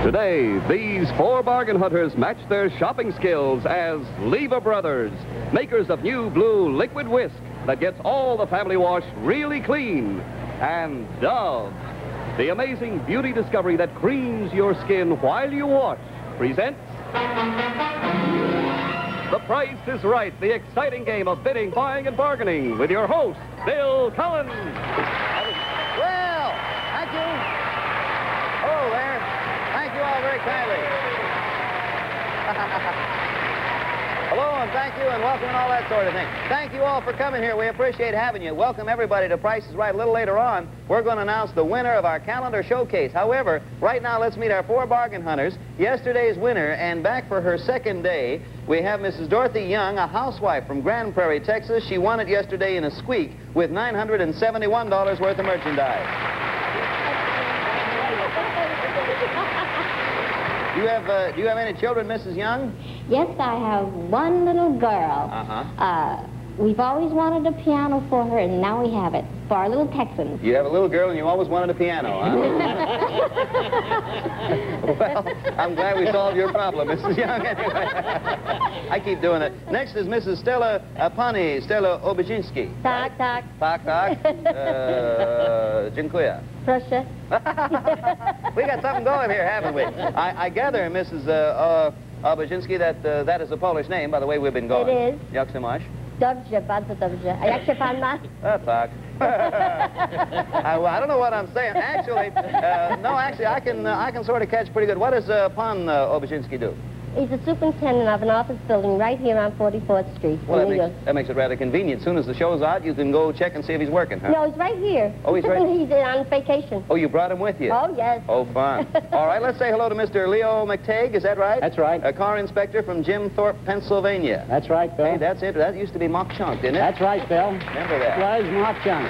Today, these four bargain hunters match their shopping skills as Lever Brothers, makers of new blue liquid whisk that gets all the family wash really clean, and Dove, the amazing beauty discovery that creams your skin while you wash, presents The Price is Right, the exciting game of bidding, buying, and bargaining with your host, Bill Cullen. Well, thank you. Hello there. Thank you all very kindly. Hello, and thank you, and welcome, and all that sort of thing. Thank you all for coming here. We appreciate having you. Welcome everybody to Price is Right. A little later on, we're going to announce the winner of our calendar showcase. However, right now, let's meet our four bargain hunters. Yesterday's winner, and back for her second day, we have Mrs. Dorothy Young, a housewife from Grand Prairie, Texas. She won it yesterday in a squeak with $971 worth of merchandise. Do you have any children, Mrs. Young? Yes, I have one little girl. We've always wanted a piano for her, and now we have it, for our little Texan. You have a little girl, and you always wanted a piano, huh? Well, I'm glad we solved your problem, Mrs. Young, anyway. I keep doing it. Next is Mrs. Stella Pani, Stella Obajinski. Tak, tak. Tak, tak. Dziękuję. Proszę. We got something going here, haven't we? I gather, Mrs. Obajinski, that that is a Polish name, by the way we've been going. It is. Jak się masz? Dobrze, bardzo dobrze. A jak się pan ma? Tak. I don't know what I'm saying. Actually, no, actually, I can sort of catch pretty good. What does Pan Obajinski do? He's the superintendent of an office building right here on 44th Street. Well, that makes it rather convenient. As soon as the show's out, you can go check and see if he's working, huh? No, he's right here. Oh, he's right? He's on vacation. Oh, you brought him with you? Oh, yes. Oh, fun. All right, let's say hello to Mr. Leo McTague. Is that right? That's right. A car inspector from Jim Thorpe, Pennsylvania. That's right, Bill. Hey, that's it. That used to be Mock Chunk, didn't it? That's right, Bill. Remember that. It was Mock Chunk.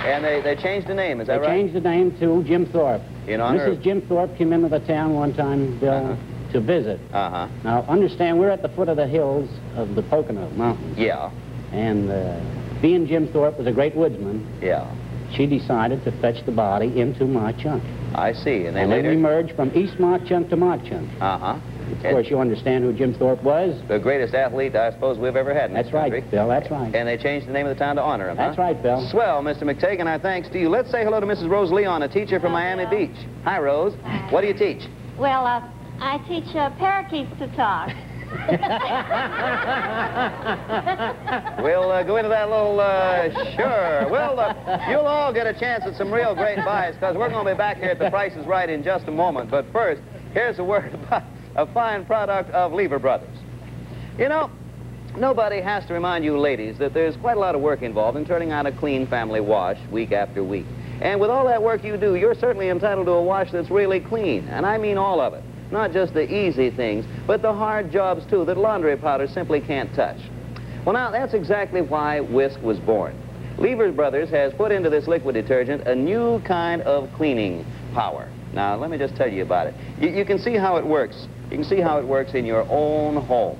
And they changed the name, is that They right? changed the name to Jim Thorpe. In honor Mrs. Jim Thorpe came into the town one time, Bill, to visit. Uh-huh. Now, understand, we're at the foot of the hills of the Pocono Mountains. Yeah. And being Jim Thorpe was a great woodsman, Yeah. she decided to fetch the body into Mauch Chunk. I see. And And later... then we merged from East Mauch Chunk to Mauch Chunk. Uh-huh. Of course, you understand who Jim Thorpe was? The greatest athlete, I suppose, we've ever had in That's this right, country. Bill, that's right. And they changed the name of the town to honor him, That's huh? right, Bill. Swell, Mr. McTague, and our thanks to you. Let's say hello to Mrs. Rose Leon, a teacher from Miami Beach. Hi, Rose. What do you teach? Well, I teach parakeets to talk. We'll go into that little, sure. Well, you'll all get a chance at some real great buys, because we're going to be back here at The Price is Right in just a moment. But first, here's a word about a fine product of Lever Brothers. You know, nobody has to remind you ladies that there's quite a lot of work involved in turning out a clean family wash week after week. And with all that work you do, you're certainly entitled to a wash that's really clean. And I mean all of it. Not just the easy things, but the hard jobs, too, that laundry powder simply can't touch. Well, now, that's exactly why Whisk was born. Lever Brothers has put into this liquid detergent a new kind of cleaning power. Now, let me just tell you about it. You can see how it works. You can see how it works in your own home.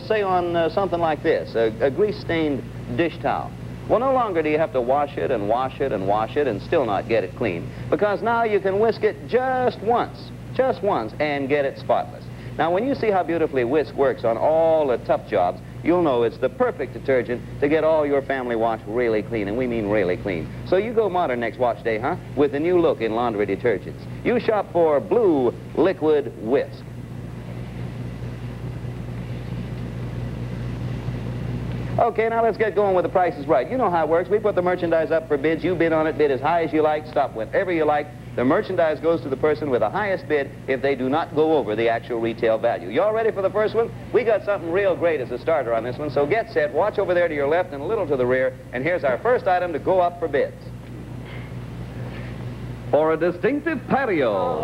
Say on something like this, a grease-stained dish towel. Well, no longer do you have to wash it and wash it and wash it and still not get it clean, because now you can whisk it just once, and get it spotless. Now, when you see how beautifully Whisk works on all the tough jobs, you'll know it's the perfect detergent to get all your family wash really clean, and we mean really clean. So you go modern next wash day, huh? With the new look in laundry detergents. You shop for Blue Liquid Whisk. Okay, now let's get going with The Price is Right. You know how it works. We put the merchandise up for bids. You bid on it, bid as high as you like, stop whenever you like. The merchandise goes to the person with the highest bid if they do not go over the actual retail value. You all ready for the first one? We got something real great as a starter on this one, so get set. Watch over there to your left and a little to the rear, and here's our first item to go up for bids. For a distinctive patio,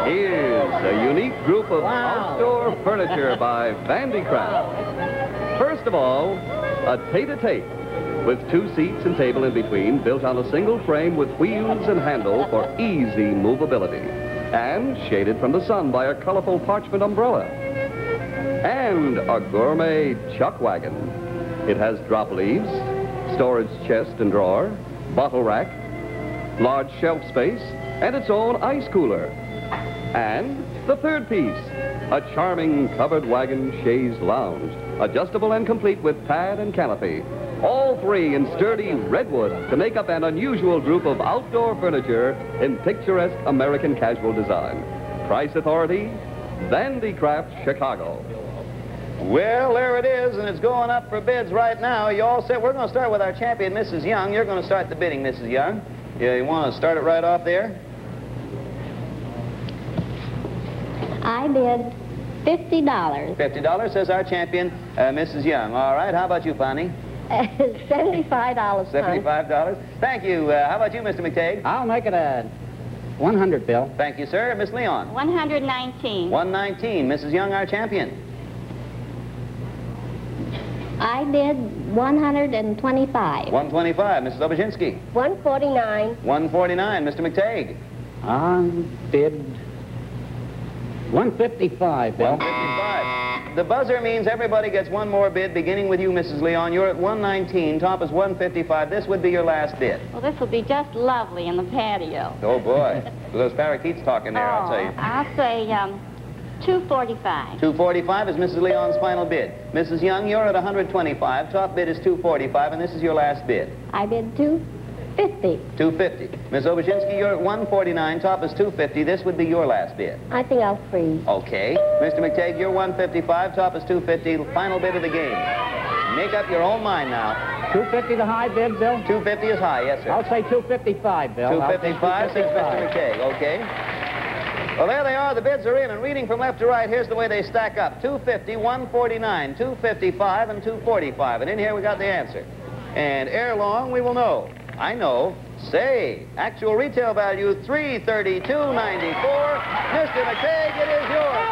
here's a unique group of outdoor furniture by Vandicraft. First of all, a tete-a-tete with 2 seats and table in between, built on a single frame with wheels and handle for easy movability, and shaded from the sun by a colorful parchment umbrella. And a gourmet chuck wagon. It has drop leaves, storage chest and drawer, bottle rack, large shelf space, and its own ice cooler. And the third piece, a charming covered wagon chaise lounge, adjustable and complete with pad and canopy. All three in sturdy redwood to make up an unusual group of outdoor furniture in picturesque American casual design. Price authority, Vandycraft, Chicago. Well, there it is, and it's going up for bids right now. You all set? We're going to start with our champion, Mrs. Young. You're going to start the bidding, Mrs. Young. You want to start it right off there? I bid $50. $50, says our champion, Mrs. Young. All right, how about you, Bonnie? $75. $75. Thank you. How about you, Mr. McTagg? I'll make it a 100, Bill. Thank you, sir. Miss Leon? 119. 119. Mrs. Young, our champion. I bid $125. 125. Mrs. Obuzinski? $149. 149. Mr. McTagg? I bid 155, Bill. 155. The buzzer means everybody gets one more bid, beginning with you, Mrs. Leon. You're at 119. Top is 155. This would be your last bid. Well, this will be just lovely in the patio. Oh, boy. Those parakeets talking there, I'll tell you. I'll say 245. 245 is Mrs. Leon's final bid. Mrs. Young, you're at 125. Top bid is 245, and this is your last bid. I bid $250. 250. Ms. Obuzinski, you're at 149. Top is 250. This would be your last bid. I think I'll freeze. Okay. Mr. McTagg, you're 155. Top is 250. Final bid of the game. Make up your own mind now. 250 the high bid, Bill? 250 is high, yes, sir. I'll say 255, Bill. 255, says Mr. McTagg. Okay. Well, there they are. The bids are in. And reading from left to right, here's the way they stack up. 250, 149, 255, and 245. And in here we got the answer. And ere long, we will know. I know. Say, actual retail value, $332.94. Mr. McTagg, it is yours.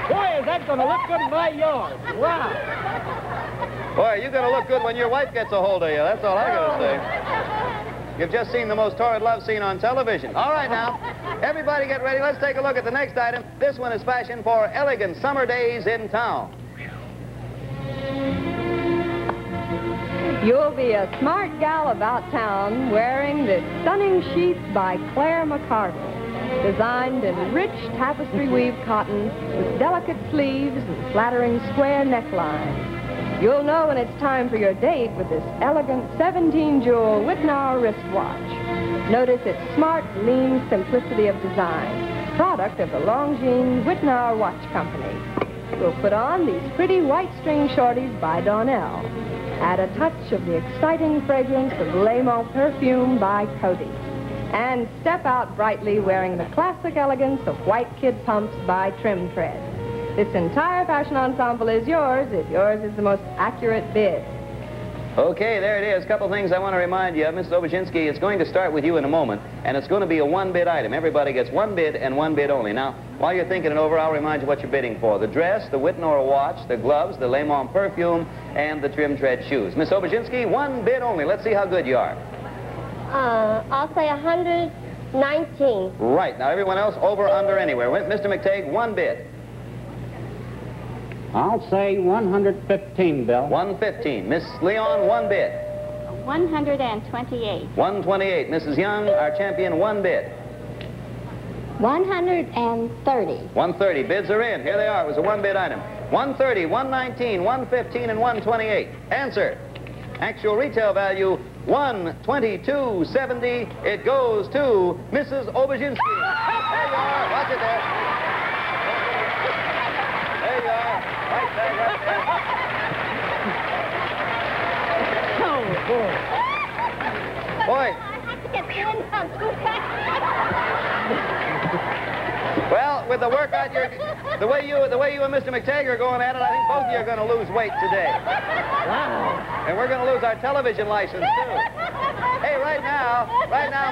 Boy, is that going to look good in my yard. Wow. Boy, you're going to look good when your wife gets a hold of you. That's all I got to say. You've just seen the most torrid love scene on television. All right, now, everybody get ready. Let's take a look at the next item. This one is fashioned for elegant summer days in town. You'll be a smart gal about town wearing this stunning sheath by Claire McCardle. Designed in rich tapestry weave cotton with delicate sleeves and flattering square neckline. You'll know when it's time for your date with this elegant 17-jewel Wittnauer wristwatch. Notice its smart, lean simplicity of design, product of the Longines Wittnauer Watch Company. We'll put on these pretty white string shorties by Donnell. Add a touch of the exciting fragrance of Le Mans perfume by Coty. And step out brightly wearing the classic elegance of white kid pumps by Trim Tread. This entire fashion ensemble is yours if yours is the most accurate bid. Okay, there it is. A couple things I want to remind you of. Mrs. Obuzinski, it's going to start with you in a moment, and it's going to be a one-bid item. Everybody gets one bid and one bid only. Now, while you're thinking it over, I'll remind you what you're bidding for. The dress, the Wittnauer watch, the gloves, the Le Mans perfume, and the Trim Tread shoes. Miss Obuzinski, one bid only. Let's see how good you are. I'll say 119. Right. Now, everyone else, over, under, anywhere. Mr. McTagg, one bid. I'll say 115, Bill. 115. Miss Leon, one bid. 128. 128. Mrs. Young, our champion, one bid. 130. 130. Bids are in. Here they are. It was a one-bid item. 130, 119, 115, and 128. Answer. Actual retail value, $122.70. It goes to Mrs. Obuzinski. There you are. Watch it there. There you are. Right there, right there. Oh, boy. Boy. Well, with the workout, the way you and Mr. McTagg are going at it, I think both of you are going to lose weight today. Wow. And we're going to lose our television license, too. Hey, right now,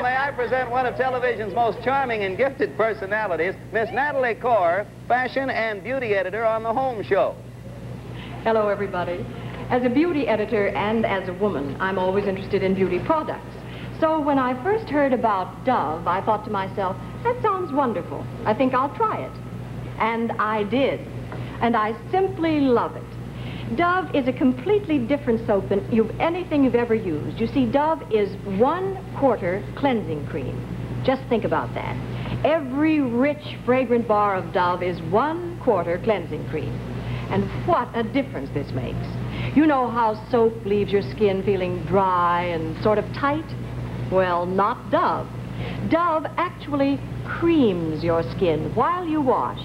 may I present one of television's most charming and gifted personalities, Miss Natalie Corr, fashion and beauty editor on The Home Show. Hello, everybody. As a beauty editor and as a woman, I'm always interested in beauty products. So when I first heard about Dove, I thought to myself, that sounds wonderful. I think I'll try it. And I did. And I simply love it. Dove is a completely different soap than anything you've ever used. You see, Dove is 1/4 cleansing cream. Just think about that. Every rich, fragrant bar of Dove is 1/4 cleansing cream. And what a difference this makes. You know how soap leaves your skin feeling dry and sort of tight? Well, not Dove. Dove actually creams your skin while you wash,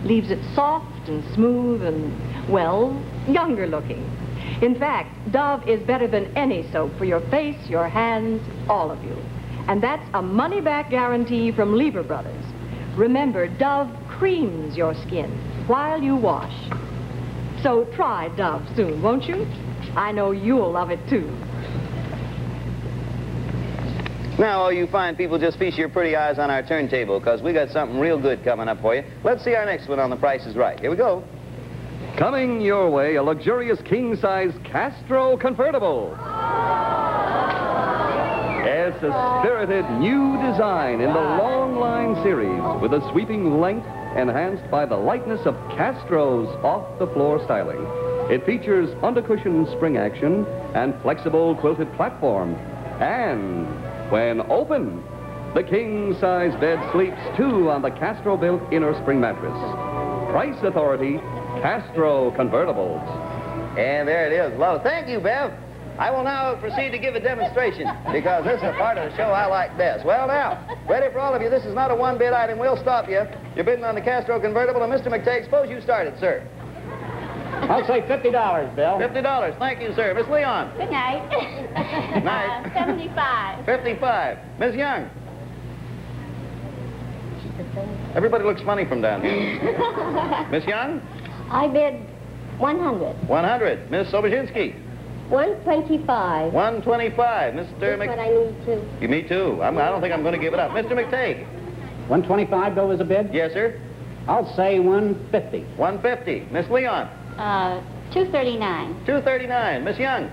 leaves it soft and smooth and, well, younger looking. In fact, Dove is better than any soap for your face, your hands, all of you. And that's a money-back guarantee from Lever Brothers. Remember, Dove creams your skin while you wash. So try Dove soon, won't you? I know you'll love it, too. Now, all you fine people, just feast your pretty eyes on our turntable, because we got something real good coming up for you. Let's see our next one on The Price is Right. Here we go. Coming your way, a luxurious king-size Castro convertible. It's a spirited new design in the Long Line series with a sweeping length enhanced by the lightness of Castro's off-the-floor styling. It features undercushion spring action and flexible quilted platform. And when open, the king-size bed sleeps too on the Castro-built inner spring mattress. Price authority, Castro Convertibles. And there it is. Love. Thank you, Bev. I will now proceed to give a demonstration, because this is a part of the show I like best. Well, now, ready for all of you. This is not a one-bid item. We'll stop you. You're bidding on the Castro Convertible, and Mr. McTagg, suppose you started, sir. I'll say $50, Bill. $50. Thank you, sir. Miss Leon. Good night. Night. 75. 55. Miss Young. Everybody looks funny from down here. Miss Young. I bid 100. 100. Miss Sobozinski. 125. 125. Mr. That's what I need to. Me too. I don't think I'm going to give it up. Mr. McTagg. 125 go as a bid? Yes, sir. I'll say 150. 150. Miss Leon. 239. 239. Miss Young.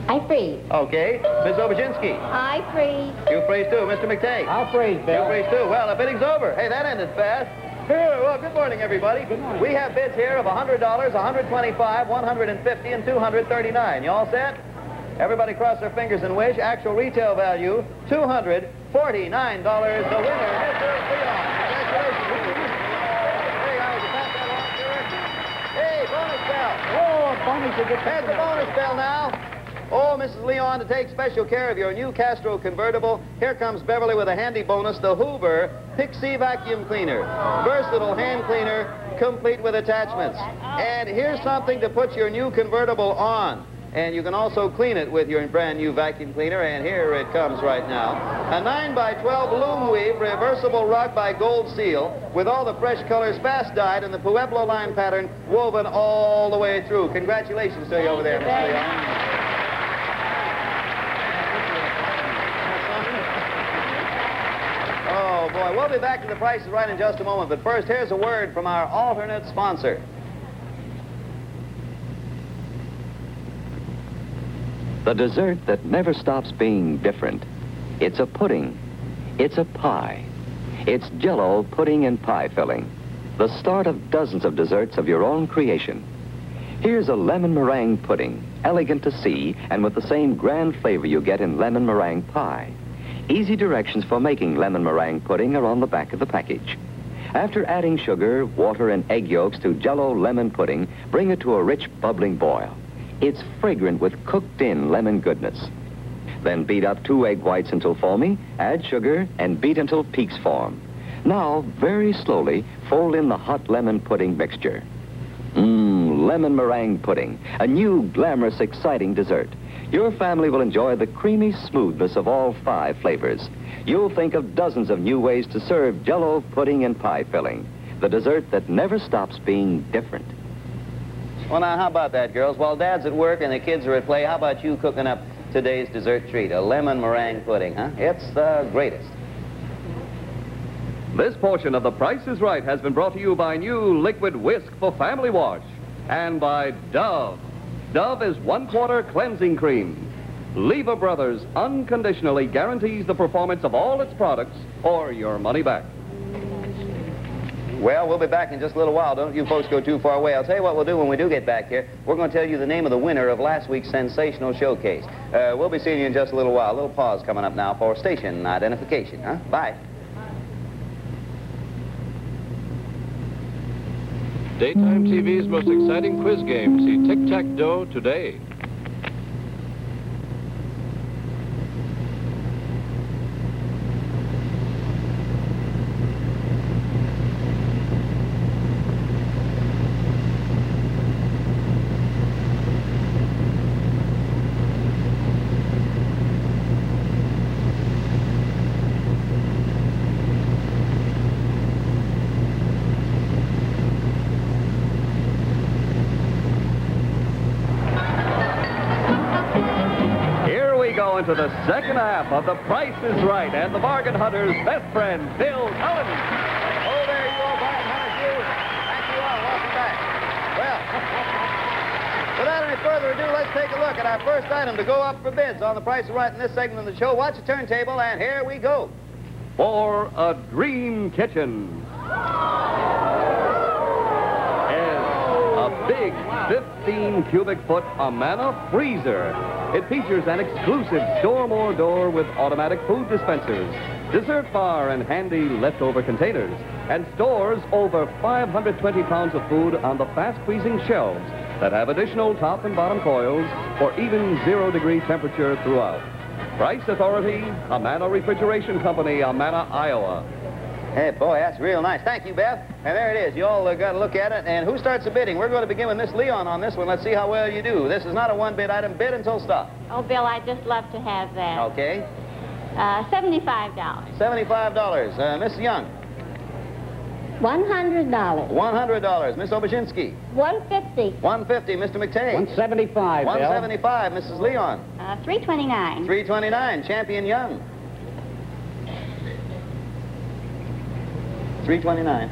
I freeze. Okay. Miss Obuzinski. I freeze. You freeze too. Mr. McTagg. I'll freeze, Bill. You freeze too. Well, the bidding's over. Hey, that ended fast. Here, well, good morning, everybody. Good morning. We have bids here of $100, $125, $150, and $239. You all set? Everybody cross their fingers and wish. Actual retail value, $249. The winner, Mr. Leon. Congratulations. Hey, how would you pass that along, sir? Hey, bonus bell. Oh, bonus is Here's the bonus bell now. Oh, Mrs. Leon, to take special care of your new Castro convertible, here comes Beverly with a handy bonus, the Hoover Pixie Vacuum Cleaner. Versatile hand cleaner, complete with attachments. And here's something to put your new convertible on. And you can also clean it with your brand new vacuum cleaner, and here it comes right now. A 9x12 loom weave reversible rug by Gold Seal with all the fresh colors fast dyed in the Pueblo line pattern woven all the way through. Congratulations to you over there, Miss Leon. Oh, boy. We'll be back to The Price is Right in just a moment, but first, here's a word from our alternate sponsor. The dessert that never stops being different. It's a pudding. It's a pie. It's Jell-O pudding and pie filling. The start of dozens of desserts of your own creation. Here's a lemon meringue pudding, elegant to see and with the same grand flavor you get in lemon meringue pie. Easy directions for making lemon meringue pudding are on the back of the package. After adding sugar, water, and egg yolks to Jell-O lemon pudding, bring it to a rich, bubbling boil. It's fragrant with cooked-in lemon goodness. Then beat up 2 egg whites until foamy, add sugar, and beat until peaks form. Now, very slowly, fold in the hot lemon pudding mixture. Lemon meringue pudding, a new, glamorous, exciting dessert. Your family will enjoy the creamy smoothness of all 5 flavors. You'll think of dozens of new ways to serve Jell-O pudding and pie filling, the dessert that never stops being different. Well, now, how about that, girls? While Dad's at work and the kids are at play, how about you cooking up today's dessert treat, a lemon meringue pudding, huh? It's the greatest. This portion of The Price is Right has been brought to you by new Liquid Whisk for Family Wash and by Dove. Dove is 1/4 cleansing cream. Lever Brothers unconditionally guarantees the performance of all its products or your money back. Well, we'll be back in just a little while. Don't you folks go too far away. I'll tell you what we'll do when we do get back here. We're going to tell you the name of the winner of last week's sensational showcase. We'll be seeing you in just a little while. A little pause coming up now for station identification, huh? Bye. Daytime TV's most exciting quiz game. See Tic-Tac-Doe today. Into the second half of The Price is Right and the bargain hunter's best friend, Bill Cullen. Oh, there you are, bargain hunters, you. Thank you all. Welcome back. Well, without any further ado, let's take a look at our first item to go up for bids on The Price is Right in this segment of the show. Watch the turntable, and here we go. For a dream kitchen is a big 15 cubic foot Amana freezer. It features an exclusive store-more door with automatic food dispensers, dessert bar and handy leftover containers, and stores over 520 pounds of food on the fast-freezing shelves that have additional top and bottom coils for even 0-degree temperature throughout. Price authority, Amana Refrigeration Company, Amana, Iowa. Hey, boy, that's real nice. Thank you, Beth. And there it is. You all got to look at it. And who starts the bidding? We're going to begin with Miss Leon on this one. Let's see how well you do. This is not a one-bid item. Bid until stop. Oh, Bill, I'd just love to have that. Okay. $75. $75. Miss Young. $100. $100. Miss Obashinsky. $150. $150. Mr. McTagg. $175, Bill. $175. Mrs. Leon. $329. $329. Champion Young. $329.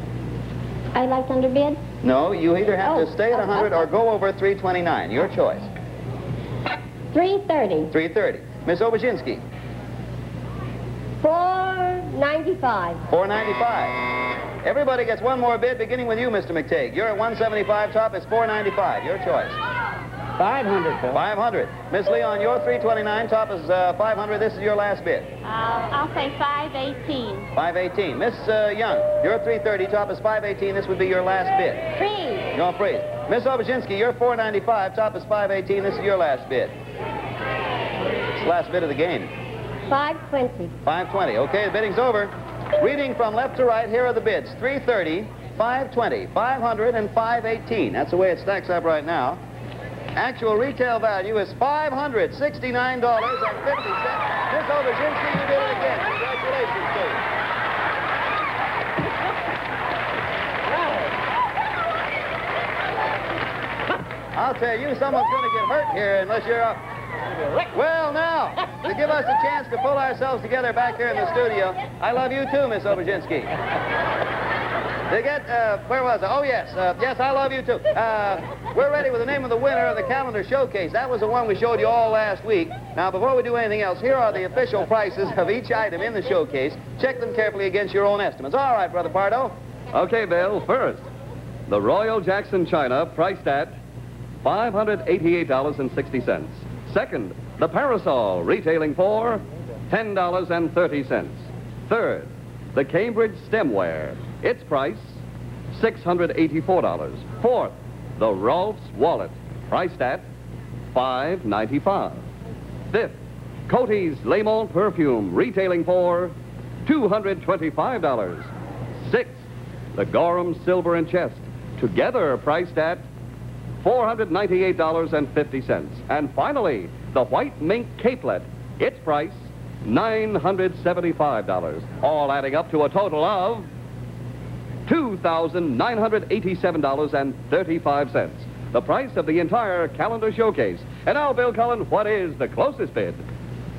I'd like to underbid. No, you either have to stay at 100 or go over $329. Your choice. $330. $330. Miss Obashinsky. $495. $495. Everybody gets one more bid, beginning with you, Mr. McTagg. You're at $175 top. It's $495. Your choice. $500, Bill. $500. Miss Leon, your $329 top is $500. This is your last bid. I'll say $518. $518. Miss Young, your $330 top is $518. This would be your last bid. Freeze. No, freeze. Miss Obashinsky, your $495 top is $518. This is your last bid. It's the last bid of the game. $520. $520. Okay, the bidding's over. Reading from left to right, here are the bids. $330, $520, $500, and $518. That's the way it stacks up right now. Actual retail value is $569.50. Miss Obashinsky, you did it again. Congratulations to you. I'll tell you, someone's going to get hurt here unless you're up. Well, now, to give us a chance to pull ourselves together back here in the studio, I love you too, Miss Obashinsky. To get, where was I? Oh, yes. Yes, I love you too. We're ready with the name of the winner of the calendar showcase. That was the one we showed you all last week. Now, before we do anything else, here are the official prices of each item in the showcase. Check them carefully against your own estimates. All right, Brother Pardo. Okay, Bill, first, the Royal Jackson China, priced at $588.60. Second, the Parasol, retailing for $10.30. Third, the Cambridge Stemware, its price, $684. Fourth, the Rolf's Wallet, priced at $595. Fifth, Coty's Le Mans Perfume, retailing for $225. Sixth, the Gorham Silver and Chest, together priced at $498.50. And finally, the White Mink Capelet, its price, $975, all adding up to a total of $2,987.35. The price of the entire calendar showcase. And now, Bill Cullen, what is the closest bid?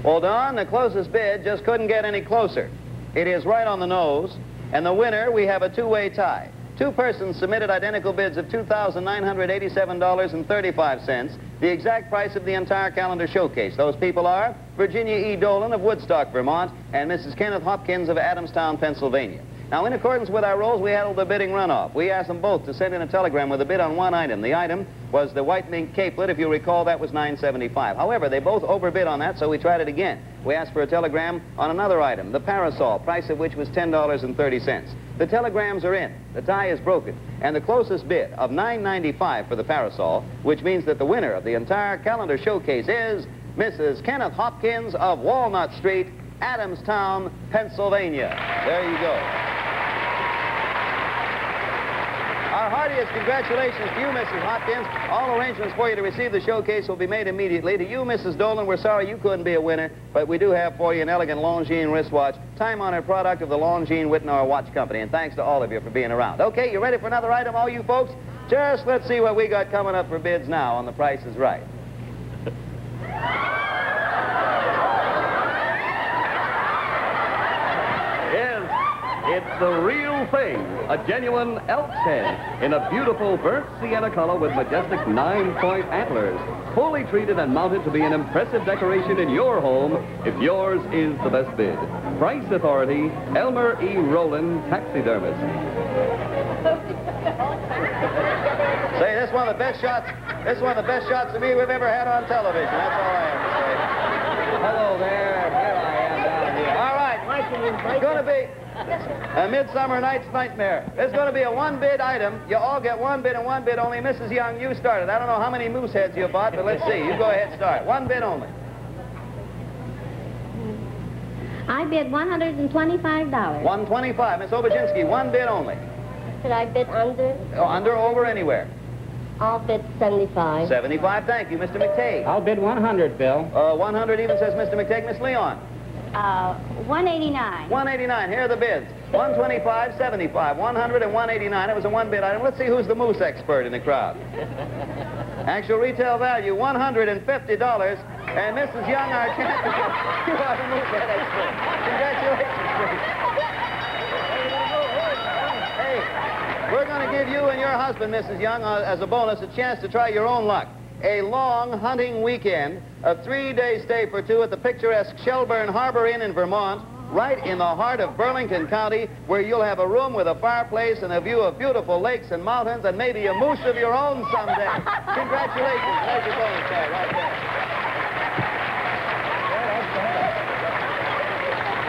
Well, Don, the closest bid just couldn't get any closer. It is right on the nose, and the winner, we have a two-way tie. Two persons submitted identical bids of $2,987.35, the exact price of the entire calendar showcase. Those people are Virginia E. Dolan of Woodstock, Vermont, and Mrs. Kenneth Hopkins of Adamstown, Pennsylvania. Now, in accordance with our rules, we handled the bidding runoff. We asked them both to send in a telegram with a bid on one item. The item was the white mink capelet. If you recall, that was $9.75. However, they both overbid on that, so we tried it again. We asked for a telegram on another item, the parasol, price of which was $10.30. The telegrams are in. The tie is broken. And the closest bid of $9.95 for the parasol, which means that the winner of the entire calendar showcase is Mrs. Kenneth Hopkins of Walnut Street, Adamstown, Pennsylvania. There you go. Our heartiest congratulations to you, Mrs. Hopkins. All arrangements for you to receive the showcase will be made immediately. To you, Mrs. Dolan, we're sorry you couldn't be a winner, but we do have for you an elegant Longines wristwatch, time-honored product of the Longines Whitnor Watch Company, and thanks to all of you for being around. Okay, you ready for another item, all you folks? Just let's see what we got coming up for bids now on The Price is Right. It's the real thing, a genuine elk's head in a beautiful burnt sienna color with majestic 9-point antlers, fully treated and mounted to be an impressive decoration in your home if yours is the best bid. Price Authority, Elmer E. Rowland, taxidermist. Say, this is one of the best shots of me we've ever had on television. That's all I have to say. Hello there. Here I am down here. All right. It's going to be a Midsummer Night's Nightmare. It's going to be a one-bid item. You all get one bid and one bid only. Mrs. Young, you started. I don't know how many moose heads you bought, but let's see. You go ahead and start. One bid only. I bid $125. $125. Miss Obajinsky, one bid only. Should I bid under? Oh, under, over, anywhere. I'll bid 75. 75, thank you. Mr. McTague. I'll bid 100, Bill. 100 even, says Mr. McTague. Miss Leon. 189. 189. Here are the bids. 125, 75, 100, and 189. It was a one-bid item. Let's see who's the moose expert in the crowd. Actual retail value, $150. And Mrs. Young, our champion, you are the moose head expert. Congratulations, Hey, we're going to give you and your husband, Mrs. Young, as a bonus, a chance to try your own luck. A long hunting weekend, a 3-day stay for two at the picturesque Shelburne Harbor Inn in Vermont, right in the heart of Burlington County, where you'll have a room with a fireplace and a view of beautiful lakes and mountains and maybe a moose of your own someday. Congratulations. There's your bonus card right there.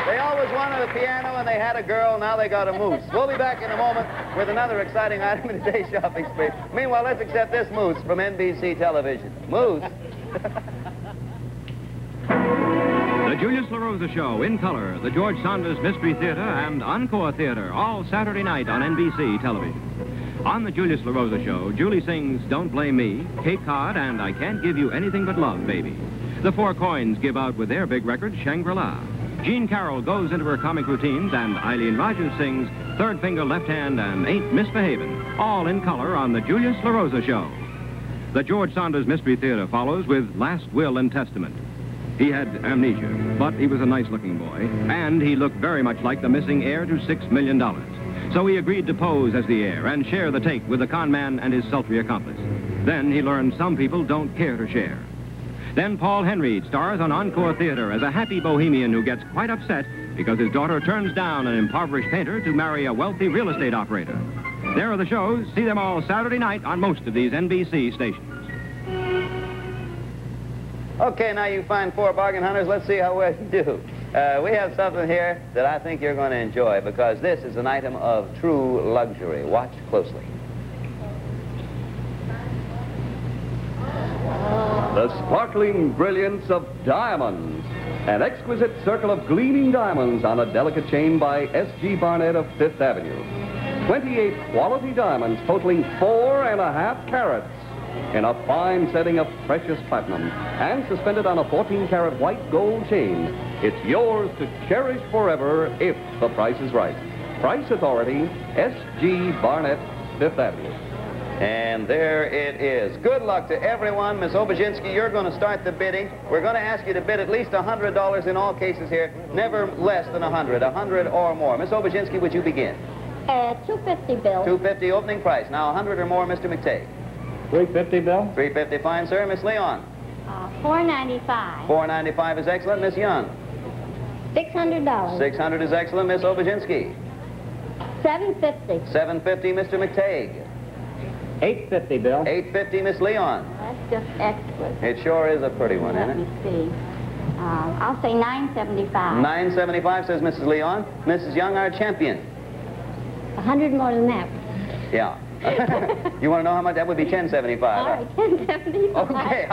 They always wanted a piano and they had a girl, now they got a moose. We'll be back in a moment with another exciting item in today's shopping spree. Meanwhile, let's accept this moose from NBC Television. Moose. The Julius LaRosa Show in color, the George Saunders Mystery Theater and Encore Theater, all Saturday night on NBC Television. On the Julius LaRosa Show, Julie sings Don't Blame Me, Cape Cod, and I Can't Give You Anything But Love, Baby. The Four Coins give out with their big record, Shangri-La. Jean Carroll goes into her comic routines, and Eileen Rogers sings Third Finger, Left Hand, and Ain't Misbehavin', all in color on the Julius LaRosa Show. The George Saunders Mystery Theater follows with Last Will and Testament. He had amnesia, but he was a nice-looking boy, and he looked very much like the missing heir to $6 million. So he agreed to pose as the heir and share the take with the con man and his sultry accomplice. Then he learned some people don't care to share. Then Paul Henry stars on Encore Theater as a happy bohemian who gets quite upset because his daughter turns down an impoverished painter to marry a wealthy real estate operator. There are the shows. See them all Saturday night on most of these NBC stations. Okay, now you fine four bargain hunters, let's see how well you do. We have something here that I think you're going to enjoy because this is an item of true luxury. Watch closely. The sparkling brilliance of diamonds. An exquisite circle of gleaming diamonds on a delicate chain by S.G. Barnett of Fifth Avenue. 28 quality diamonds totaling 4.5 carats in a fine setting of precious platinum and suspended on a 14-carat white gold chain. It's yours to cherish forever if the price is right. Price Authority, S.G. Barnett, Fifth Avenue. And there it is. Good luck to everyone. Miss Obajinsky, you're going to start the bidding. We're going to ask you to bid at least $100 in all cases here, never less than 100 or more. Miss Obajinsky, would you begin? $250, Bill. $250 opening price. Now 100 or more, Mr. McTague. $350, Bill. $350, fine, sir. Miss Leon. $495. $495 is excellent. Miss Young. $600. $600 is excellent. Miss Obajinsky. $7.50. $7.50, Mr. McTague. $8.50, Bill. $8.50, Miss Leon. That's just excellent. It sure is a pretty one, Let isn't me it? see. I'll say $9.75. $9.75, says Mrs. Leon. Mrs. Young, our champion. 100 more than that. Yeah. You want to know how much? That would be $10.75. All right, $10.75. Okay,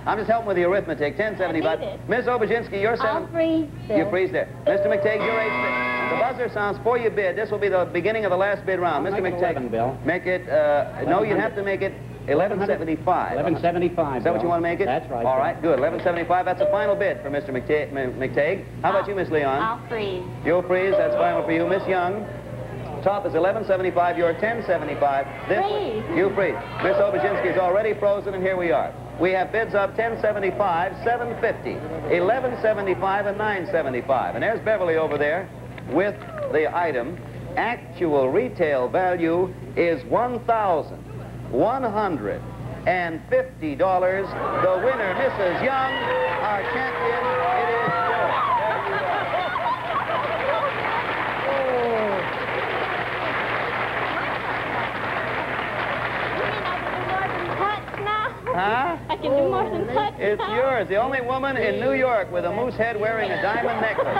I'm just helping with the arithmetic. $10.75. Miss Obuzinski, you're I'll freeze. You freeze there. Mr. McTague, you're $8.50. The buzzer sounds for you bid. This will be the beginning of the last bid round. Mr. Make it McTague, 11, Bill. make it. No, you'd have to make it $11.75. $11.75. Is that what you want to make it? That's right. All right, good. $11.75. That's the final bid for Mr. McTague. How about you, Miss Leon? I'll freeze. You'll freeze. That's final for you, Miss Young. Top is $11.75. You're $10.75. Freeze. You freeze. Miss Obuzinski is already frozen, and here we are. We have bids up $10.75, $7.50, $11.75, and $9.75. And there's Beverly over there with the item. Actual retail value is $1,150. The winner, Mrs. Young, our champion. It is yours. Huh? I can do more than touch. It's yours. The only woman in New York with a moose head wearing a diamond necklace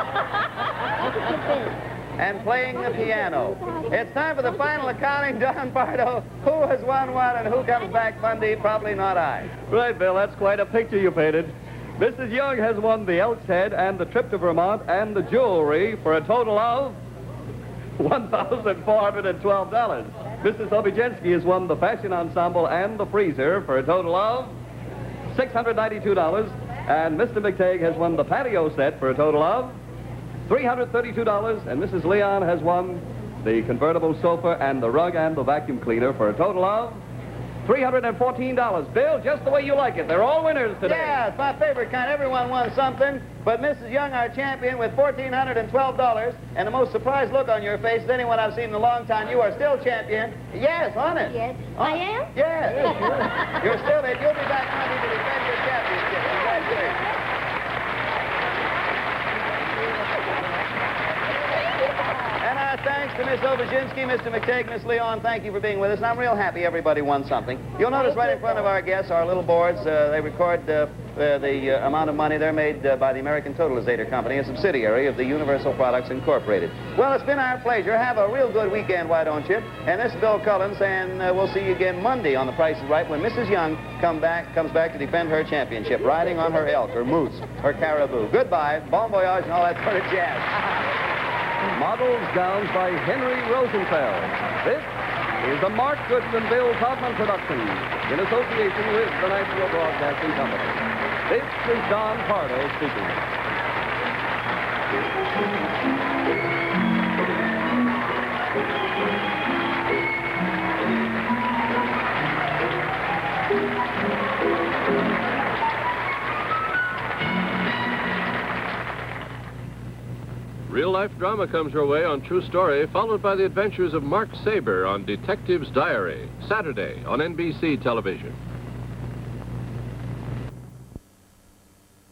and playing the piano. It's time for the final accounting. Don Pardo, who has won what and who comes back Monday? Probably not I. Right, Bill, that's quite a picture you painted. Mrs. Young has won the Elk's Head and the trip to Vermont and the jewelry for a total of $1,412. Mrs. Obuzinski has won the fashion ensemble and the freezer for a total of $692. And Mr. McTague has won the patio set for a total of $332. And Mrs. Leon has won the convertible sofa and the rug and the vacuum cleaner for a total of $314. Bill, just the way you like it. They're all winners today. Yeah, it's my favorite kind. Everyone won something. But Mrs. Young, our champion, with $1,412, and the most surprised look on your face is anyone I've seen in a long time. You are still champion. Yes, honest. Yes. I am? Yes. You're still it. You'll be back Monday to defend your championship. Congratulations. And our thanks to Miss Obuzinski, Mr. McTague, Miss Leon. Thank you for being with us. And I'm real happy everybody won something. You'll notice right in front of our guests are little boards. They record the amount of money. They're made by the American Totalizator Company, a subsidiary of the Universal Products Incorporated. Well, it's been our pleasure. Have a real good weekend, why don't you? And this is Bill Cullen saying we'll see you again Monday on The Price is Right when Mrs. Young comes back to defend her championship, riding on her elk, her moose, her caribou. Goodbye, bon voyage, and all that sort of jazz. Models Gowns by Henry Rosenfeld. This is a Mark Goodson, Bill Todman production in association with the National Broadcasting Company. This is Don Pardo speaking. Real-life drama comes your way on True Story, followed by the adventures of Mark Saber on Detective's Diary, Saturday on NBC television.